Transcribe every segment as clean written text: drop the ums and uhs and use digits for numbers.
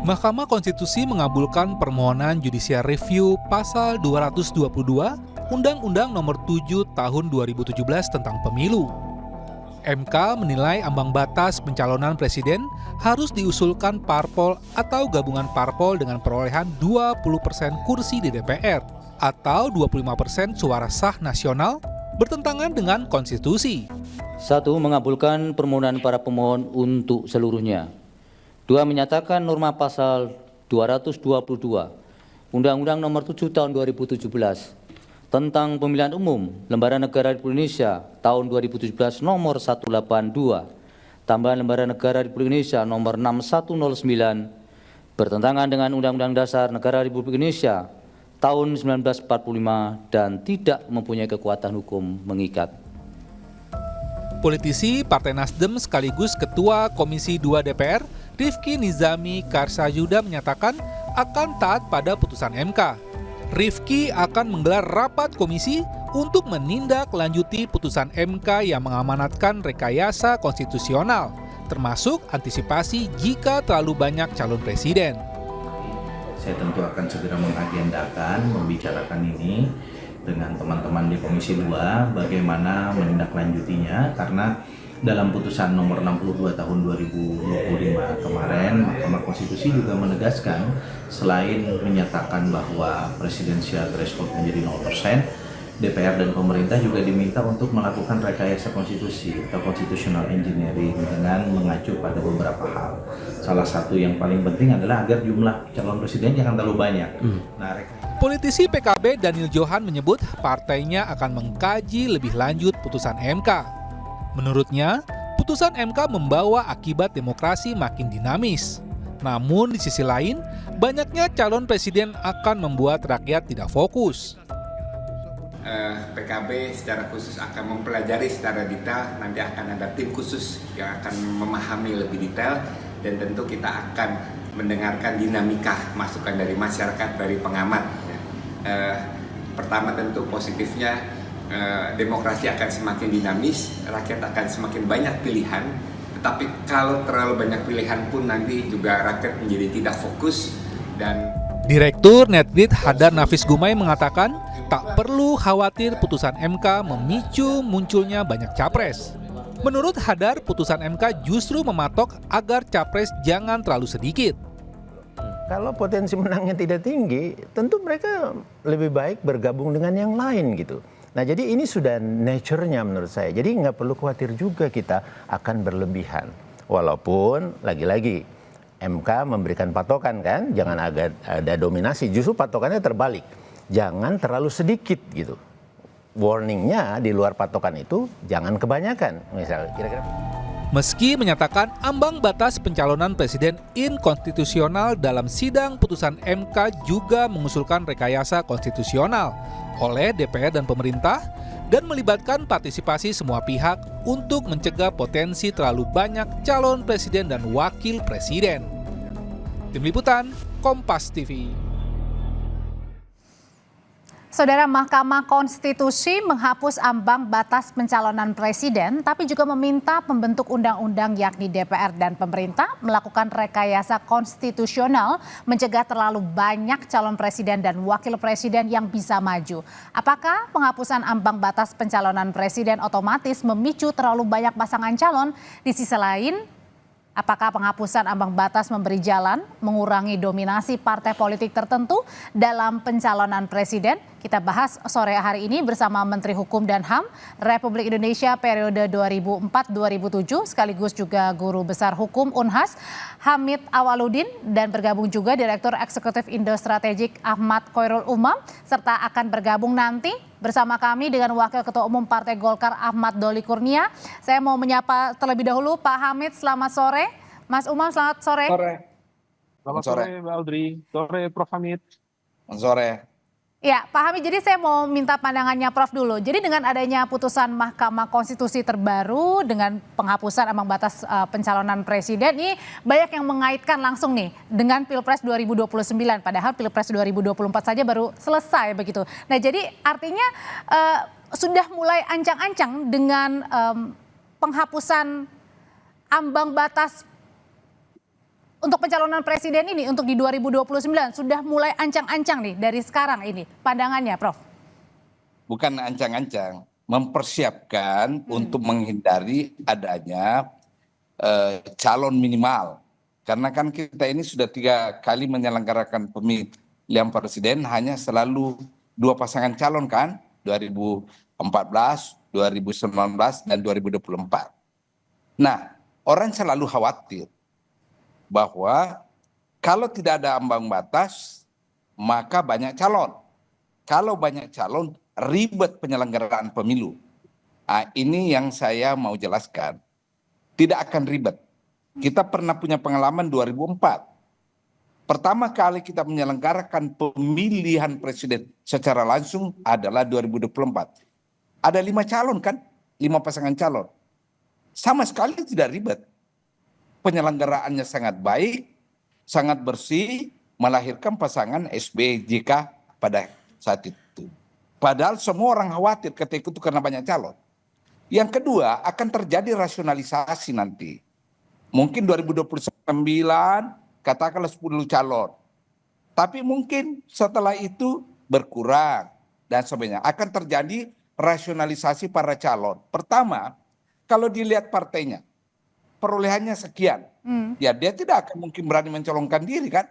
Mahkamah Konstitusi mengabulkan permohonan judicial review pasal 222 Undang-Undang Nomor 7 Tahun 2017 tentang Pemilu. MK menilai ambang batas pencalonan presiden harus diusulkan parpol atau gabungan parpol dengan perolehan 20% kursi di DPR atau 25% suara sah nasional bertentangan dengan konstitusi. 1. Mengabulkan permohonan para pemohon untuk seluruhnya. 2. Menyatakan norma pasal 222 Undang-Undang Nomor 7 Tahun 2017 tentang Pemilihan Umum Lembaga Negara Republik Indonesia tahun 2017 nomor 182 tambahan Lembaga Negara Republik Indonesia nomor 6109 bertentangan dengan Undang-Undang Dasar Negara Republik Indonesia tahun 1945 dan tidak mempunyai kekuatan hukum mengikat. Politisi Partai Nasdem sekaligus Ketua Komisi 2 DPR, Rifki Nizami Karsayuda menyatakan akan taat pada putusan MK. Rifki akan menggelar rapat komisi untuk menindaklanjuti putusan MK yang mengamanatkan rekayasa konstitusional, termasuk antisipasi jika terlalu banyak calon presiden. Saya tentu akan segera mengagendakan, membicarakan ini dengan teman-teman di Komisi 2 bagaimana menindaklanjutinya, karena dalam putusan nomor 62 tahun 2025 kemarin, Mahkamah Konstitusi juga menegaskan selain menyatakan bahwa presidensial threshold menjadi 0%, DPR dan pemerintah juga diminta untuk melakukan rekayasa konstitusi atau constitutional engineering dengan mengacu pada beberapa hal. Salah satu yang paling penting adalah agar jumlah calon presiden jangan terlalu banyak. Politisi PKB Daniel Johan menyebut partainya akan mengkaji lebih lanjut putusan MK. Menurutnya, putusan MK membawa akibat demokrasi makin dinamis. Namun di sisi lain, banyaknya calon presiden akan membuat rakyat tidak fokus. PKB secara khusus akan mempelajari secara detail, nanti akan ada tim khusus yang akan memahami lebih detail, dan tentu kita akan mendengarkan dinamika masukan dari masyarakat, dari pengamat. Pertama tentu positifnya, demokrasi akan semakin dinamis, rakyat akan semakin banyak pilihan, tetapi kalau terlalu banyak pilihan pun nanti juga rakyat menjadi tidak fokus. Dan Direktur Netgrid Hadar Nafis Gumai mengatakan tak perlu khawatir putusan MK memicu munculnya banyak capres. Menurut Hadar, putusan MK justru mematok agar capres jangan terlalu sedikit. Kalau potensi menangnya tidak tinggi, tentu mereka lebih baik bergabung dengan yang lain gitu. Nah, jadi ini sudah nature-nya menurut saya. Jadi nggak perlu khawatir juga kita akan berlebihan. Walaupun lagi-lagi MK memberikan patokan kan, jangan ada dominasi. Justru patokannya terbalik, jangan terlalu sedikit gitu. Warningnya di luar patokan itu jangan kebanyakan. Misalnya kira-kira. Meski menyatakan ambang batas pencalonan presiden inkonstitusional, dalam sidang putusan MK juga mengusulkan rekayasa konstitusional oleh DPR dan pemerintah dan melibatkan partisipasi semua pihak untuk mencegah potensi terlalu banyak calon presiden dan wakil presiden. Tim Liputan, Kompas TV. Saudara, Mahkamah Konstitusi menghapus ambang batas pencalonan presiden, tapi juga meminta pembentuk undang-undang yakni DPR dan pemerintah melakukan rekayasa konstitusional mencegah terlalu banyak calon presiden dan wakil presiden yang bisa maju. Apakah penghapusan ambang batas pencalonan presiden otomatis memicu terlalu banyak pasangan calon? Di sisi lain, apakah penghapusan ambang batas memberi jalan mengurangi dominasi partai politik tertentu dalam pencalonan presiden? Kita bahas sore hari ini bersama Menteri Hukum dan HAM Republik Indonesia periode 2004-2007 sekaligus juga Guru Besar Hukum Unhas Hamid Awaludin, dan bergabung juga Direktur Eksekutif Indo Strategik Ahmad Khoirul Umam, serta akan bergabung nanti bersama kami dengan Wakil Ketua Umum Partai Golkar Ahmad Doli Kurnia. Saya mau menyapa terlebih dahulu Pak Hamid, selamat sore. Mas Umam, selamat sore. Selamat sore Mbak Audrey, sore Prof Hamid. Selamat sore. Ya, Pak Hamid, jadi saya mau minta pandangannya Prof dulu. Jadi dengan adanya putusan Mahkamah Konstitusi terbaru dengan penghapusan ambang batas pencalonan presiden, ini banyak yang mengaitkan langsung nih dengan Pilpres 2029. Padahal Pilpres 2024 saja baru selesai begitu. Nah, jadi artinya sudah mulai ancang-ancang dengan penghapusan ambang batas untuk pencalonan presiden ini untuk di 2029 sudah mulai ancang-ancang nih dari sekarang ini pandangannya, Prof? Bukan ancang-ancang, mempersiapkan untuk menghindari adanya calon minimal. Karena kan kita ini sudah 3 kali menyelenggarakan pemilihan presiden hanya selalu 2 pasangan calon kan, 2014, 2019, dan 2024. Nah, orang selalu khawatir bahwa kalau tidak ada ambang batas, maka banyak calon. Kalau banyak calon, ribet penyelenggaraan pemilu. Nah, ini yang saya mau jelaskan. Tidak akan ribet. Kita pernah punya pengalaman 2004. Pertama kali kita menyelenggarakan pemilihan presiden secara langsung adalah 2024. Ada 5 calon kan? 5 pasangan calon. Sama sekali tidak ribet. Penyelenggaraannya sangat baik, sangat bersih, melahirkan pasangan SBY JK pada saat itu. Padahal semua orang khawatir ketika itu karena banyak calon. Yang kedua, akan terjadi rasionalisasi nanti. Mungkin 2029 katakanlah 10 calon. Tapi mungkin setelah itu berkurang dan sebagainya. Akan terjadi rasionalisasi para calon. Pertama, kalau dilihat partainya, perolehannya sekian. Ya dia tidak akan mungkin berani mencalonkan diri kan.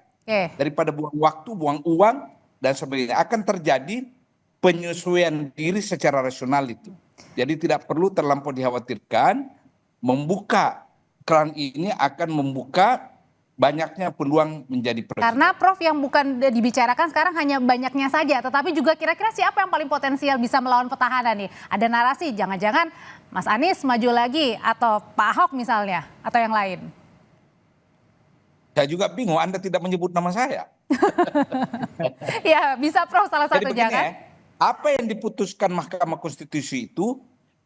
Daripada buang waktu, buang uang dan sebagainya. Akan terjadi penyesuaian diri secara rasional itu. Jadi tidak perlu terlampau dikhawatirkan. Membuka keran ini akan membuka banyaknya peluang menjadi presiden. Karena Prof yang bukan dibicarakan sekarang hanya banyaknya saja, tetapi juga kira-kira siapa yang paling potensial bisa melawan petahana nih? Ada narasi jangan-jangan Mas Anies maju lagi atau Pak Ahok misalnya atau yang lain. Saya juga bingung Anda tidak menyebut nama saya. Ya bisa Prof salah satu Jadi begini jangan. Apa yang diputuskan Mahkamah Konstitusi itu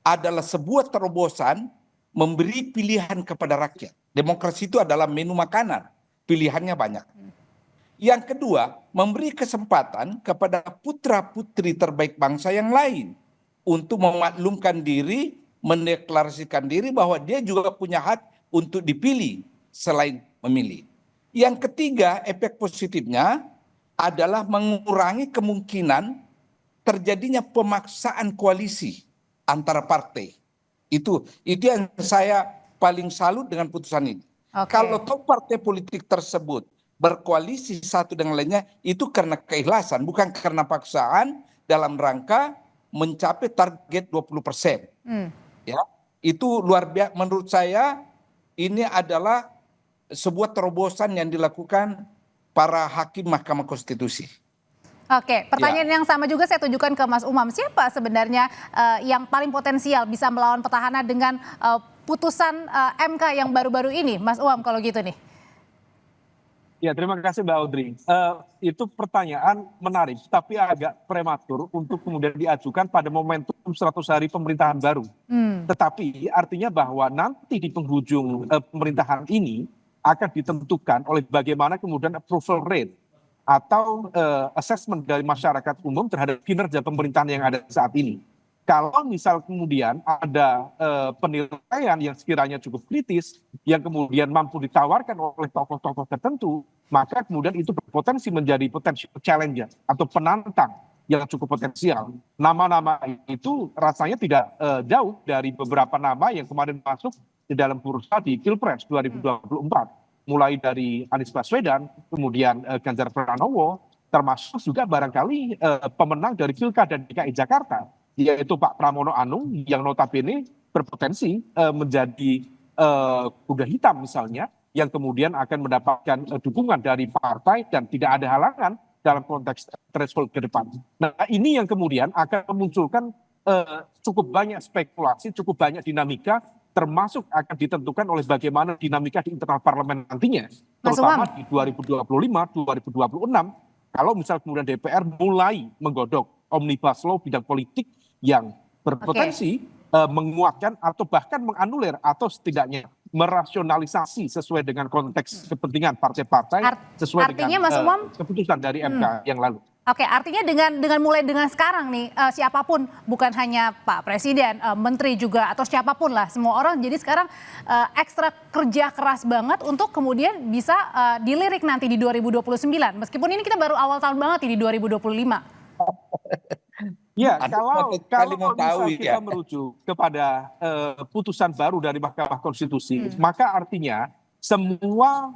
adalah sebuah terobosan memberi pilihan kepada rakyat. Demokrasi itu adalah menu makanan, pilihannya banyak. Yang kedua, memberi kesempatan kepada putra-putri terbaik bangsa yang lain untuk memaklumkan diri, mendeklarasikan diri bahwa dia juga punya hak untuk dipilih selain memilih. Yang ketiga, efek positifnya adalah mengurangi kemungkinan terjadinya pemaksaan koalisi antara partai. Itu yang saya paling salut dengan putusan ini. Kalau toh partai politik tersebut berkoalisi satu dengan lainnya, itu karena keikhlasan, bukan karena paksaan dalam rangka mencapai target 20%. Ya, itu luar biasa. Menurut saya ini adalah sebuah terobosan yang dilakukan para hakim Mahkamah Konstitusi. Oke, pertanyaan yang sama juga saya tujukan ke Mas Umam. Siapa sebenarnya yang paling potensial bisa melawan petahana dengan putusan MK yang baru-baru ini, Mas Umam kalau gitu nih? Ya, terima kasih Mbak Audrey. Itu pertanyaan menarik, tapi agak prematur untuk kemudian diajukan pada momentum 100 hari pemerintahan baru. Tetapi artinya bahwa nanti di penghujung pemerintahan ini akan ditentukan oleh bagaimana kemudian approval rate atau assessment dari masyarakat umum terhadap kinerja pemerintahan yang ada saat ini. Kalau misal kemudian ada penilaian yang sekiranya cukup kritis, yang kemudian mampu ditawarkan oleh tokoh-tokoh tertentu, maka kemudian itu berpotensi menjadi potential challenger atau penantang yang cukup potensial. Nama-nama itu rasanya tidak jauh dari beberapa nama yang kemarin masuk di dalam bursa di Pilpres 2024. Mulai dari Anies Baswedan, kemudian Ganjar Pranowo, termasuk juga barangkali pemenang dari Pilkada DKI Jakarta, yaitu Pak Pramono Anung yang notabene berpotensi menjadi kuda hitam misalnya, yang kemudian akan mendapatkan dukungan dari partai dan tidak ada halangan dalam konteks threshold ke depan. Nah ini yang kemudian akan memunculkan cukup banyak spekulasi, cukup banyak dinamika, termasuk akan ditentukan oleh bagaimana dinamika di internal parlemen nantinya, terutama di 2025, 2026, kalau misal kemudian DPR mulai menggodok omnibus law bidang politik yang berpotensi menguatkan atau bahkan menganulir atau setidaknya merasionalisasi sesuai dengan konteks kepentingan partai-partai sesuai dengan keputusan dari MK yang lalu. Oke, artinya dengan mulai dengan sekarang nih, siapapun, bukan hanya Pak Presiden, Menteri juga atau siapapun lah, semua orang jadi sekarang ekstra kerja keras banget untuk kemudian bisa dilirik nanti di 2029. Meskipun ini kita baru awal tahun banget di 2025. Ya, Anda kalau potensi kali mau tahu misal kita ya. merujuk kepada putusan baru dari Mahkamah Konstitusi, maka artinya semua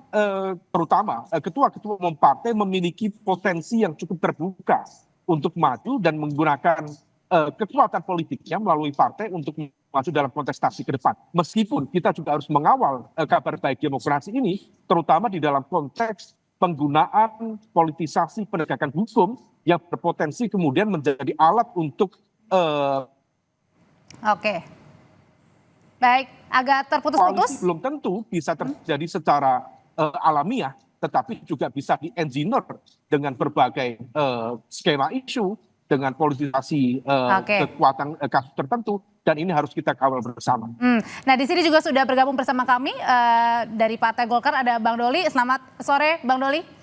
terutama ketua-ketua umum partai memiliki potensi yang cukup terbuka untuk maju dan menggunakan kekuatan politiknya melalui partai untuk maju dalam kontestasi ke depan. Meskipun kita juga harus mengawal kabar baik demokrasi ini, terutama di dalam konteks penggunaan politisasi penegakan hukum yang berpotensi kemudian menjadi alat untuk Oke. Baik, agak terputus-putus. koalisi belum tentu bisa terjadi secara alamiah, tetapi juga bisa di-engineer dengan berbagai skema isu, dengan politisasi kekuatan kasus tertentu, dan ini harus kita kawal bersama. Nah, di sini juga sudah bergabung bersama kami dari Partai Golkar ada Bang Doli. Selamat sore, Bang Doli.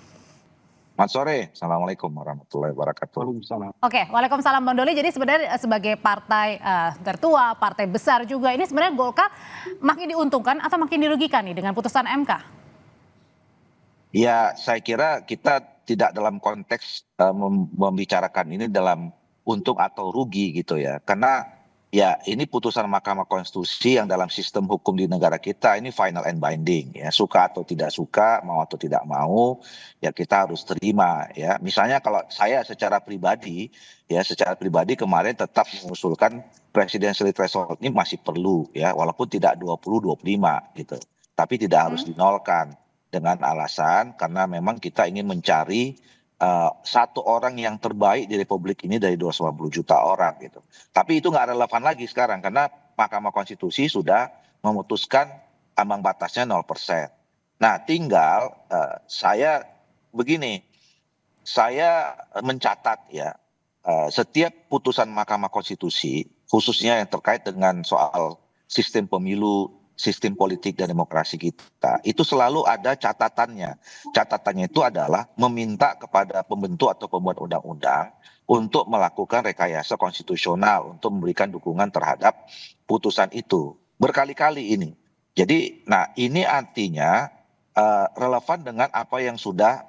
Selamat sore, Assalamualaikum warahmatullahi wabarakatuh. Waalaikumsalam. Oke, waalaikumsalam Bang Doli. Jadi sebenarnya sebagai partai tertua, partai besar juga, ini sebenarnya Golkar makin diuntungkan atau makin dirugikan nih dengan putusan MK? Ya, saya kira kita tidak dalam konteks membicarakan ini dalam untung atau rugi gitu ya. Karena ya ini putusan Mahkamah Konstitusi yang dalam sistem hukum di negara kita ini final and binding ya. Suka atau tidak suka, mau atau tidak mau, ya kita harus terima ya. Misalnya kalau saya secara pribadi kemarin tetap mengusulkan presidensial threshold ini masih perlu ya, walaupun tidak 20-25 gitu. Tapi tidak harus dinolkan dengan alasan karena memang kita ingin mencari satu orang yang terbaik di Republik ini dari 250 juta orang gitu. Tapi itu nggak relevan lagi sekarang karena Mahkamah Konstitusi sudah memutuskan ambang batasnya 0%. Nah, tinggal saya mencatat ya, setiap putusan Mahkamah Konstitusi khususnya yang terkait dengan soal sistem pemilu, sistem politik dan demokrasi kita, itu selalu ada catatannya. Catatannya itu adalah meminta kepada pembentuk atau pembuat undang-undang untuk melakukan rekayasa konstitusional, untuk memberikan dukungan terhadap putusan itu. Berkali-kali ini. Jadi, nah ini artinya relevan dengan apa yang sudah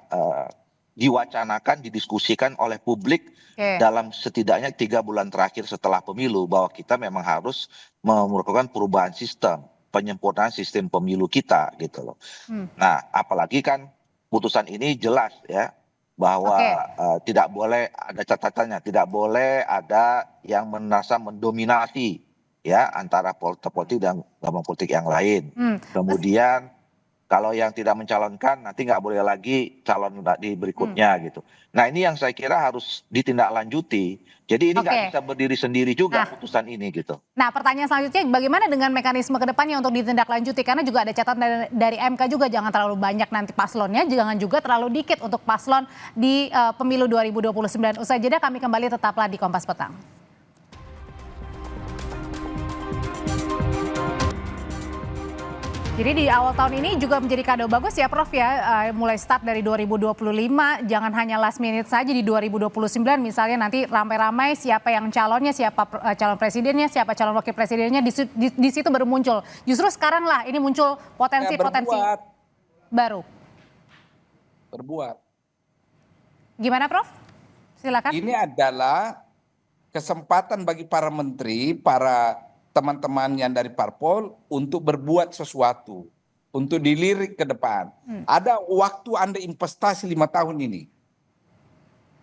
diwacanakan, didiskusikan oleh publik dalam setidaknya 3 bulan terakhir setelah pemilu, bahwa kita memang harus melakukan perubahan sistem, penyempurnaan sistem pemilu kita gitu loh. Nah, apalagi kan putusan ini jelas ya bahwa tidak boleh ada catatannya, tidak boleh ada yang merasa mendominasi ya antara politik dan gabungan politik yang lain. Kemudian kalau yang tidak mencalonkan nanti nggak boleh lagi calon di berikutnya gitu. Nah, ini yang saya kira harus ditindaklanjuti. Jadi ini nggak bisa berdiri sendiri juga putusan ini gitu. Nah, pertanyaan selanjutnya bagaimana dengan mekanisme ke depannya untuk ditindaklanjuti? Karena juga ada catatan dari MK juga, jangan terlalu banyak nanti paslonnya, jangan juga terlalu dikit untuk paslon di pemilu 2029. Usai jeda kami kembali, tetaplah di Kompas Petang. Jadi di awal tahun ini juga menjadi kado bagus ya Prof ya, mulai start dari 2025, jangan hanya last minute saja di 2029 misalnya nanti ramai-ramai siapa yang calonnya, siapa calon presidennya, siapa calon wakil presidennya, di situ baru muncul. Justru sekarang lah ini muncul potensi-potensi baru. Berbuat. Gimana Prof? Silakan. Ini adalah kesempatan bagi para menteri, para teman-teman yang dari parpol untuk berbuat sesuatu, untuk dilirik ke depan. Ada waktu Anda investasi 5 tahun ini.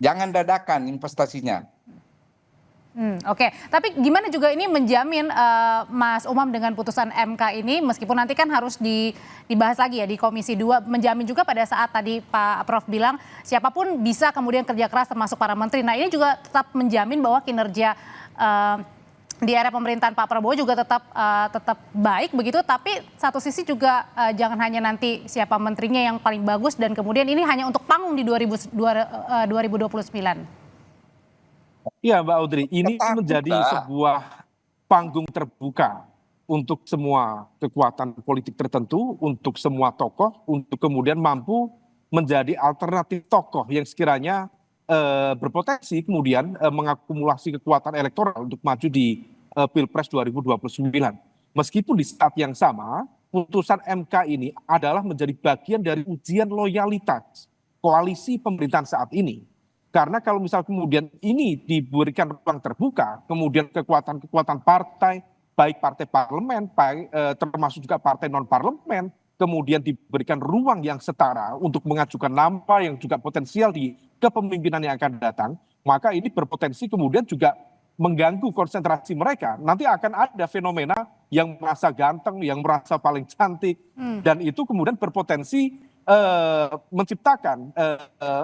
Jangan dadakan investasinya. Oke, tapi gimana juga ini menjamin Mas Umam dengan putusan MK ini, meskipun nanti kan harus dibahas lagi ya di Komisi 2, menjamin juga pada saat tadi Pak Prof bilang siapapun bisa kemudian kerja keras termasuk para menteri. Nah, ini juga tetap menjamin bahwa kinerja di era pemerintahan Pak Prabowo juga tetap baik begitu, tapi satu sisi juga jangan hanya nanti siapa menterinya yang paling bagus dan kemudian ini hanya untuk panggung di 2029. Iya Mbak Audrey, ini menjadi sebuah panggung terbuka untuk semua kekuatan politik tertentu, untuk semua tokoh, untuk kemudian mampu menjadi alternatif tokoh yang sekiranya berpotensi kemudian mengakumulasi kekuatan elektoral untuk maju di Pilpres 2029. Meskipun di saat yang sama, putusan MK ini adalah menjadi bagian dari ujian loyalitas koalisi pemerintahan saat ini. Karena kalau misal kemudian ini diberikan ruang terbuka, kemudian kekuatan-kekuatan partai, baik partai parlemen, baik, termasuk juga partai non-parlemen, kemudian diberikan ruang yang setara untuk mengajukan nama yang juga potensial di kepemimpinan yang akan datang, maka ini berpotensi kemudian juga mengganggu konsentrasi mereka. Nanti akan ada fenomena yang merasa ganteng, yang merasa paling cantik, dan itu kemudian berpotensi menciptakan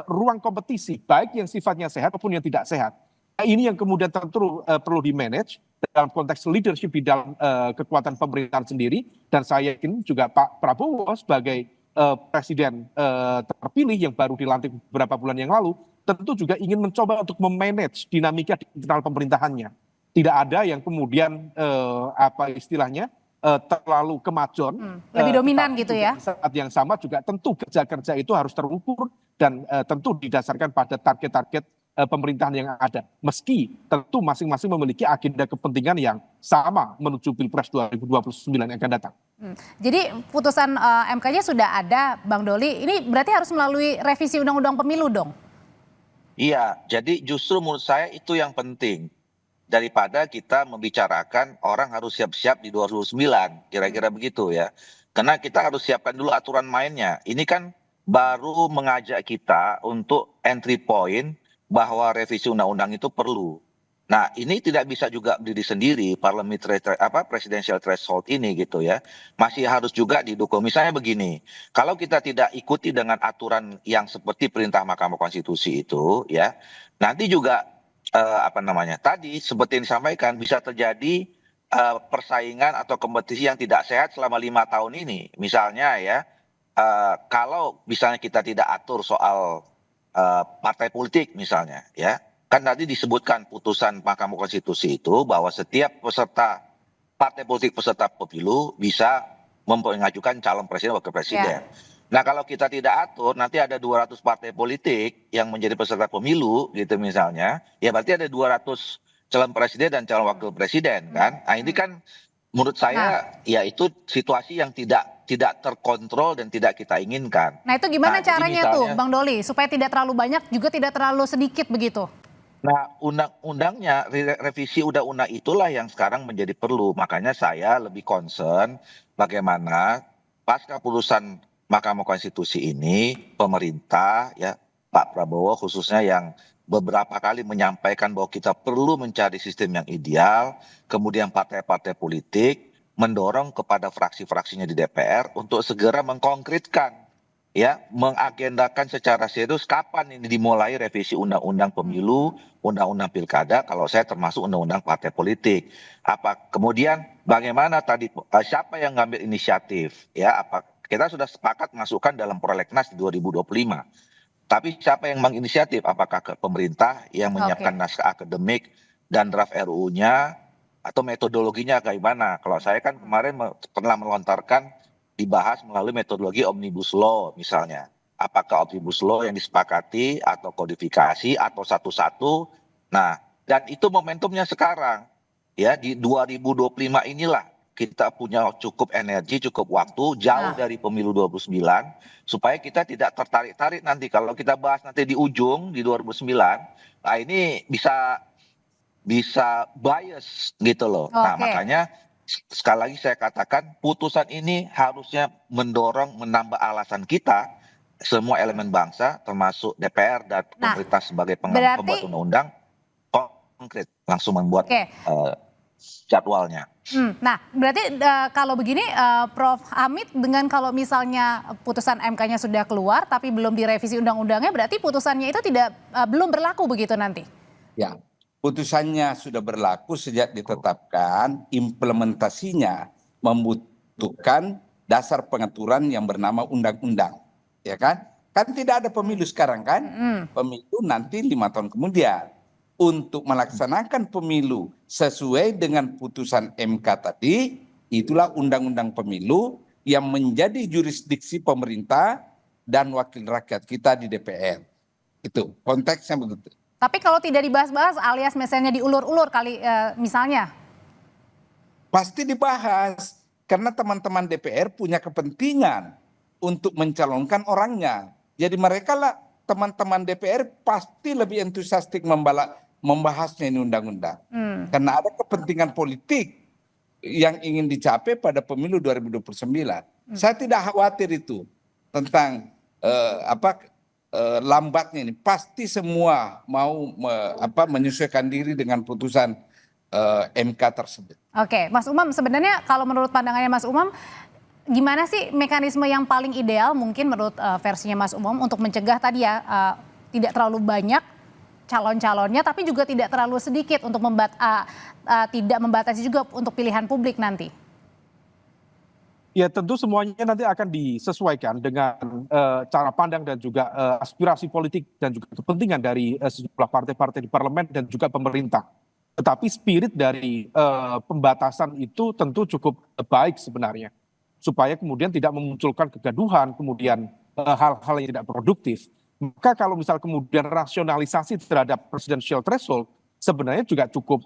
ruang kompetisi, baik yang sifatnya sehat maupun yang tidak sehat. Nah, ini yang kemudian tentu perlu di-manage dalam konteks leadership di dalam kekuatan pemerintahan sendiri, dan saya yakin juga Pak Prabowo sebagai presiden terpilih yang baru dilantik beberapa bulan yang lalu, tentu juga ingin mencoba untuk memanage dinamika di internal pemerintahannya. Tidak ada yang kemudian apa istilahnya terlalu kemajon, lebih dominan gitu ya. Saat yang sama juga tentu kerja-kerja itu harus terukur dan tentu didasarkan pada target-target pemerintahan yang ada. Meski tentu masing-masing memiliki agenda kepentingan yang sama menuju Pilpres 2029 yang akan datang. Jadi putusan MK-nya sudah ada, Bang Doli. Ini berarti harus melalui revisi Undang-Undang Pemilu dong? Iya, jadi justru menurut saya itu yang penting. Daripada kita membicarakan orang harus siap-siap di 2009, kira-kira begitu ya. Karena kita harus siapkan dulu aturan mainnya. Ini kan baru mengajak kita untuk entry point bahwa revisi undang-undang itu perlu. Nah, ini tidak bisa juga berdiri sendiri presidential threshold ini gitu ya. Masih harus juga didukung. Misalnya begini, kalau kita tidak ikuti dengan aturan yang seperti perintah Mahkamah Konstitusi itu ya, nanti juga tadi seperti yang disampaikan bisa terjadi persaingan atau kompetisi yang tidak sehat selama 5 tahun ini. Misalnya ya, kalau misalnya kita tidak atur soal partai politik misalnya ya, kan tadi disebutkan putusan Mahkamah Konstitusi itu bahwa setiap peserta partai politik peserta pemilu bisa mengajukan calon presiden wakil presiden. Nah, kalau kita tidak atur, nanti ada 200 partai politik yang menjadi peserta pemilu gitu misalnya, ya berarti ada 200 calon presiden dan calon wakil presiden kan. Nah, ini kan menurut saya ya itu situasi yang tidak terkontrol dan tidak kita inginkan. Nah, itu gimana caranya tuh Bang Doli supaya tidak terlalu banyak juga tidak terlalu sedikit begitu? Nah, undang-undangnya, revisi undang-undang itulah yang sekarang menjadi perlu. Makanya saya lebih concern bagaimana pasca putusan Mahkamah Konstitusi ini, pemerintah, ya Pak Prabowo khususnya yang beberapa kali menyampaikan bahwa kita perlu mencari sistem yang ideal, kemudian partai-partai politik mendorong kepada fraksi-fraksinya di DPR untuk segera mengkonkretkan, ya, mengagendakan secara serius kapan ini dimulai revisi undang-undang pemilu, undang-undang pilkada, kalau saya termasuk undang-undang partai politik. Kemudian bagaimana tadi siapa yang ngambil inisiatif, ya, kita sudah sepakat masukkan dalam prolegnas di 2025. Tapi siapa yang menginisiatif? Apakah ke pemerintah yang menyiapkan naskah akademik dan draft RUU-nya atau metodologinya bagaimana? Kalau saya kan kemarin pernah melontarkan dibahas melalui metodologi Omnibus Law misalnya. Apakah Omnibus Law yang disepakati atau kodifikasi atau satu-satu? Nah, dan itu momentumnya sekarang. Ya, di 2025 inilah kita punya cukup energi, cukup waktu jauh dari pemilu 29 supaya kita tidak tertarik-tarik nanti kalau kita bahas nanti di ujung di 2009. Nah, ini bisa bias gitu loh. Nah, makanya sekali lagi saya katakan putusan ini harusnya mendorong menambah alasan kita semua elemen bangsa termasuk DPR dan pemerintah sebagai pembuat undang-undang konkret langsung membuat jadwalnya. Nah, berarti kalau begini Prof. Hamid, dengan kalau misalnya putusan MK-nya sudah keluar tapi belum direvisi undang-undangnya, berarti putusannya itu belum berlaku begitu nanti? Ya, putusannya sudah berlaku sejak ditetapkan, implementasinya membutuhkan dasar pengaturan yang bernama undang-undang, ya kan? Kan tidak ada pemilu sekarang kan? Pemilu nanti 5 tahun kemudian. Untuk melaksanakan pemilu sesuai dengan putusan MK tadi, itulah undang-undang pemilu yang menjadi jurisdiksi pemerintah dan wakil rakyat kita di DPR. Itu konteksnya begitu. Tapi kalau tidak dibahas-bahas alias misalnya diulur-ulur kali misalnya. Pasti dibahas karena teman-teman DPR punya kepentingan untuk mencalonkan orangnya. Jadi mereka lah teman-teman DPR pasti lebih entusiastik membahasnya ini undang-undang. Karena ada kepentingan politik yang ingin dicapai pada pemilu 2029. Saya tidak khawatir itu tentang lambatnya ini. Pasti semua mau menyesuaikan diri dengan putusan MK tersebut. Oke, Mas Umam, sebenarnya kalau menurut pandangannya Mas Umam, gimana sih mekanisme yang paling ideal mungkin menurut versinya Mas Umam untuk mencegah tadi ya tidak terlalu banyak calon-calonnya, tapi juga tidak terlalu sedikit untuk tidak membatasi juga untuk pilihan publik nanti? Ya tentu semuanya nanti akan disesuaikan dengan cara pandang dan juga aspirasi politik dan juga kepentingan dari sejumlah partai-partai di parlemen dan juga pemerintah. Tetapi spirit dari pembatasan itu tentu cukup baik sebenarnya. Supaya kemudian tidak memunculkan kegaduhan, kemudian hal-hal yang tidak produktif. Maka kalau misal kemudian rasionalisasi terhadap presidential threshold sebenarnya juga cukup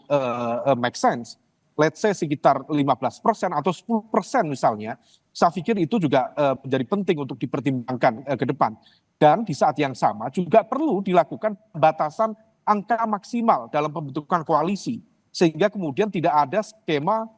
make sense. Let's say sekitar 15% atau 10% misalnya, saya pikir itu juga menjadi penting untuk dipertimbangkan ke depan. Dan di saat yang sama juga perlu dilakukan batasan angka maksimal dalam pembentukan koalisi. Sehingga kemudian tidak ada skema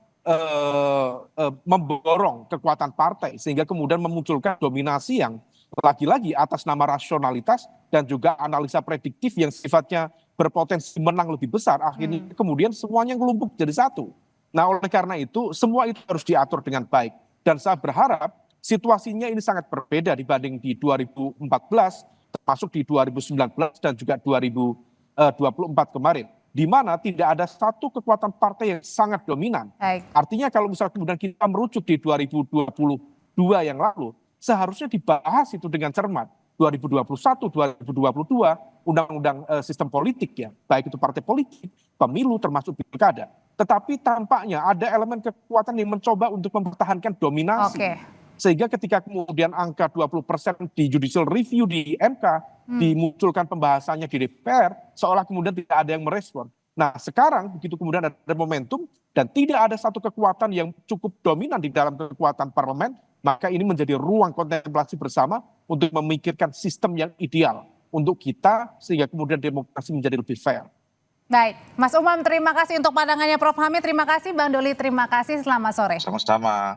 memborong kekuatan partai. Sehingga kemudian memunculkan dominasi yang lagi-lagi atas nama rasionalitas dan juga analisa prediktif yang sifatnya berpotensi menang lebih besar. Akhirnya kemudian semuanya ngelumpuk jadi satu. Nah oleh karena itu semua itu harus diatur dengan baik. Dan saya berharap situasinya ini sangat berbeda dibanding di 2014, termasuk di 2019 dan juga 2024 kemarin. Di mana tidak ada satu kekuatan partai yang sangat dominan. Baik. Artinya kalau misalnya kemudian kita merujuk di 2022 yang lalu, seharusnya dibahas itu dengan cermat. 2021, 2022, undang-undang sistem politik ya, baik itu partai politik, pemilu termasuk pilkada. Tetapi tampaknya ada elemen kekuatan yang mencoba untuk mempertahankan dominasi. Sehingga ketika kemudian angka 20% di judicial review di MK, dimunculkan pembahasannya di DPR, seolah kemudian tidak ada yang merespon. Nah sekarang begitu kemudian ada momentum dan tidak ada satu kekuatan yang cukup dominan di dalam kekuatan parlemen, maka ini menjadi ruang kontemplasi bersama untuk memikirkan sistem yang ideal untuk kita sehingga kemudian demokrasi menjadi lebih fair. Baik, Mas Umam terima kasih untuk pandangannya Prof. Hamid, terima kasih Bang Doli, terima kasih, selamat sore. Sama-sama.